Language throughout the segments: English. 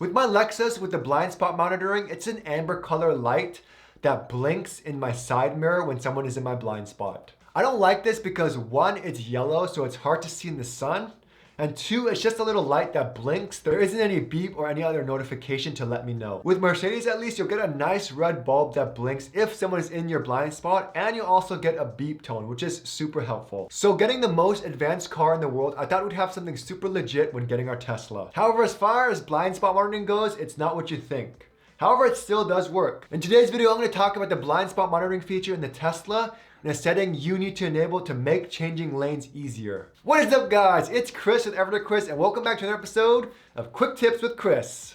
With my Lexus with the blind spot monitoring, it's an amber color light that blinks in my side mirror when someone is in my blind spot. I don't like this because one, it's yellow so it's hard to see in the sun. And two, it's just a little light that blinks. There isn't any beep or any other notification to let me know. With Mercedes at least, you'll get a nice red bulb that blinks if someone is in your blind spot, and you'll also get a beep tone, which is super helpful. So getting the most advanced car in the world, I thought we'd have something super legit when getting our Tesla. However, as far as blind spot monitoring goes, it's not what you think. However, it still does work. In today's video, I'm going to talk about the blind spot monitoring feature in the Tesla and a setting you need to enable to make changing lanes easier. What is up, guys? It's Chris with Everydaychris, and welcome back to another episode of Quick Tips with Chris.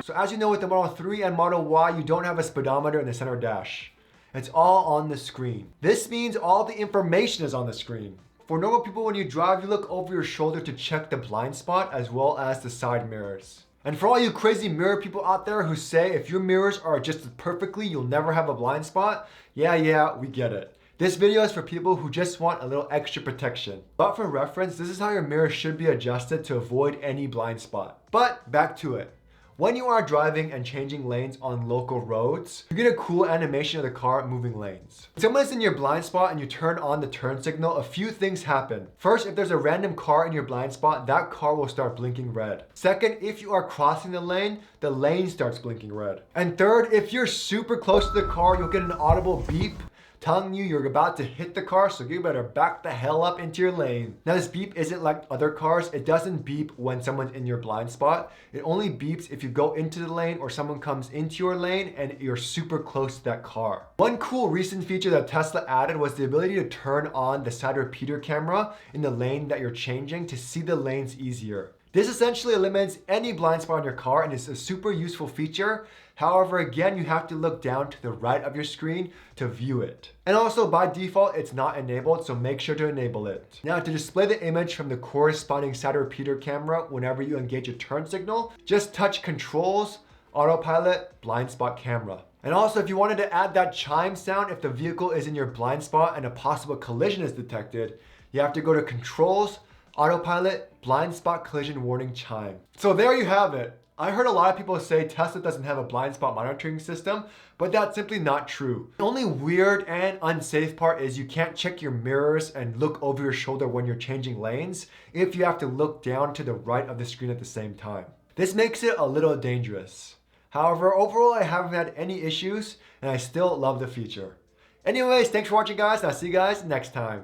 So as you know, with the Model 3 and Model Y, you don't have a speedometer in the center dash. It's all on the screen. This means all the information is on the screen. For normal people, when you drive, you look over your shoulder to check the blind spot as well as the side mirrors. And for all you crazy mirror people out there who say if your mirrors are adjusted perfectly, you'll never have a blind spot, yeah, we get it. This video is for people who just want a little extra protection. But for reference, this is how your mirror should be adjusted to avoid any blind spot. But back to it. When you are driving and changing lanes on local roads, you get a cool animation of the car moving lanes. When someone is in your blind spot and you turn on the turn signal, a few things happen. First, if there's a random car in your blind spot, that car will start blinking red. Second, if you are crossing the lane starts blinking red. And third, if you're super close to the car, you'll get an audible beep telling you you're about to hit the car, so you better back the hell up into your lane. Now this beep isn't like other cars. It doesn't beep when someone's in your blind spot. It only beeps if you go into the lane or someone comes into your lane and you're super close to that car. One cool recent feature that Tesla added was the ability to turn on the side repeater camera in the lane that you're changing to see the lanes easier. This essentially eliminates any blind spot on your car and is a super useful feature. However, again, you have to look down to the right of your screen to view it. And also by default, it's not enabled, so make sure to enable it. Now to display the image from the corresponding side repeater camera whenever you engage a turn signal, just touch Controls, Autopilot, Blind Spot Camera. And also if you wanted to add that chime sound if the vehicle is in your blind spot and a possible collision is detected, you have to go to Controls, Autopilot, Blind Spot Collision Warning Chime. So there you have it. I heard a lot of people say Tesla doesn't have a blind spot monitoring system, but that's simply not true. The only weird and unsafe part is you can't check your mirrors and look over your shoulder when you're changing lanes if you have to look down to the right of the screen at the same time. This makes it a little dangerous. However, overall I haven't had any issues and I still love the feature. Anyways, thanks for watching, guys, and I'll see you guys next time.